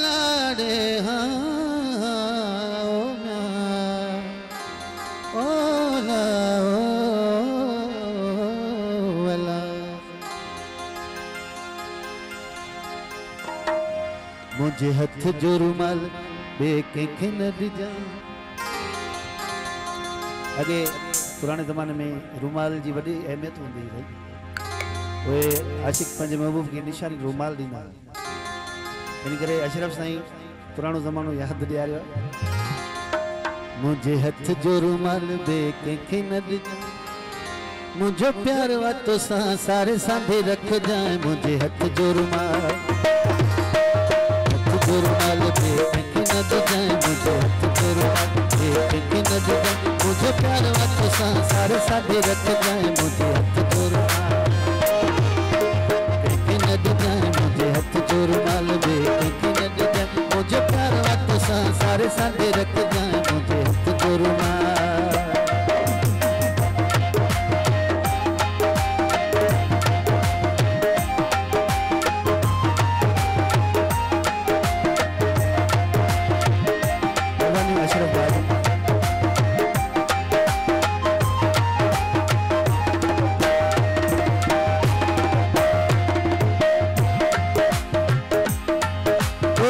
लाड़े हाँ ओ ना मुझे हथ जो रुमाल बेके न दिजा। अगे पुराने ज़माने में रुमाल जी वॾी अहमियत होंदी हुई। वे आशिक पंहिंजे महबूब की निशानी रुमाल ॾींदा। इन करे अशरफ साईं पुरानो ज़मानो याद ॾियारियो। मुझे हथ जो रुमाल बेके न दिजा। मुझो प्यार वातो सा सारे सांधे रख जाए। मुझे हथ जो रुमाल बेके न दिजाए। मुझे हथ जो रुमाल बेके न दिजाए। मुझे प्यार वातो सा सारे सांधे रख जाए। मुझे हथ जो रुमाल बेके न दिजाए। मुझे हथ जो रुमाल बेके न दिजाए। मुझे प्यार वातो सा सारे सांधे रख जाए। मुझे हथ जो रुमाल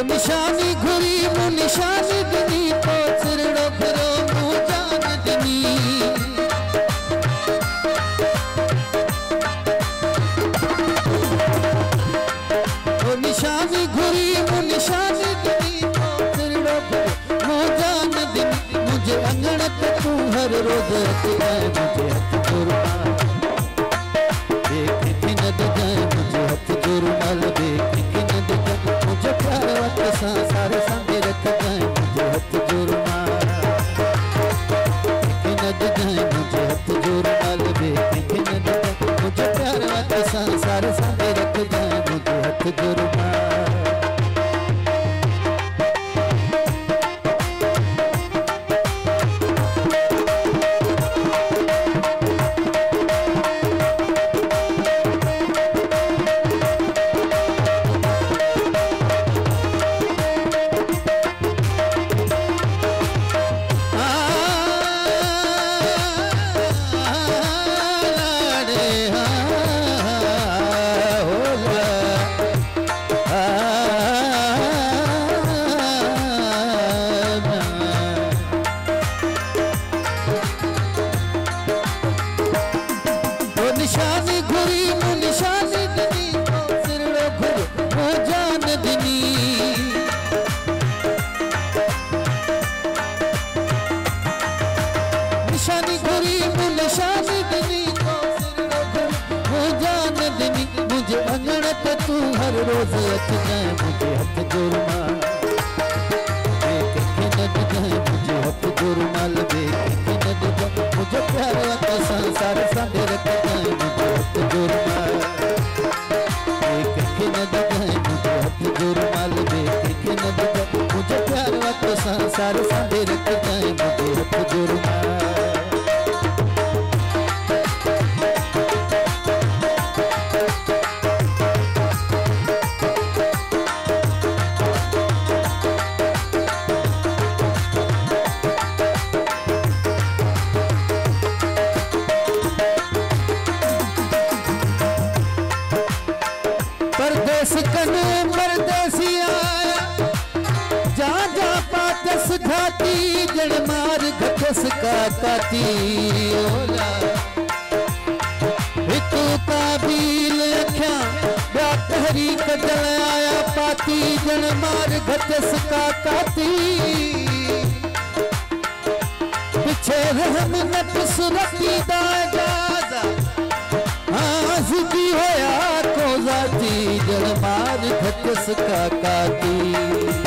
निशानी घुरी मु निशानी दिनी तो सिरड़ो फिरो मु जान दिनी। ओ निशानी घुरी मु निशानी दिनी तो सिरड़ो फिरो मु जान दिनी। मुझे अंगण पे तू हर रोज जाए। मुझे हथ जो रुमाल बेके न दिजाए। मुझे हथ जो रुमाल बेके न दिजाए। मुझे प्यार वातो सा सारे सांधे रख जाए। मुझे हथ जो रुमाल बेके न दिजाए। मुझे हथ जो रुमाल बेके न दिजाए। मुझे प्यार वातो सा सारे सांधे रख जाए। मुझे हथ जो रुमाल निशानी घुरी मु निशानी दिनी तो सिरड़ो घुर मु जान दिनी। निशानी घुरी मु निशानी दिनी तो सिरड़ो घुर मु जान दिनी। मुझे अंगण पे तू हर रोज रख जाए। मुझे हथ जो रुमाल बेके न दिजाए। मुझे हथ जो रुमाल बेके न दिजाए। मुझे प्यार वातो सा सारे सांधे रख जाए। मुझे हथ जो रुमाल बेके न दिजाए। मुझे हथ जो रुमाल बेके न दिजाए। मुझे प्यार वातो सा सारे सांधे रख जाए। मुझे हथ जो रुमाल परदेस कने परदेसी आया। जा जा पातस घाती जड़ मार घटस का काती। ओला तू काबिल अख्या ब्या तहरीक जल आया पाती जड़ मार घटस का काती। पिछे रहम नट सुरती दा जादा आज़दी होया को जाती जड़ मार घटस का काती।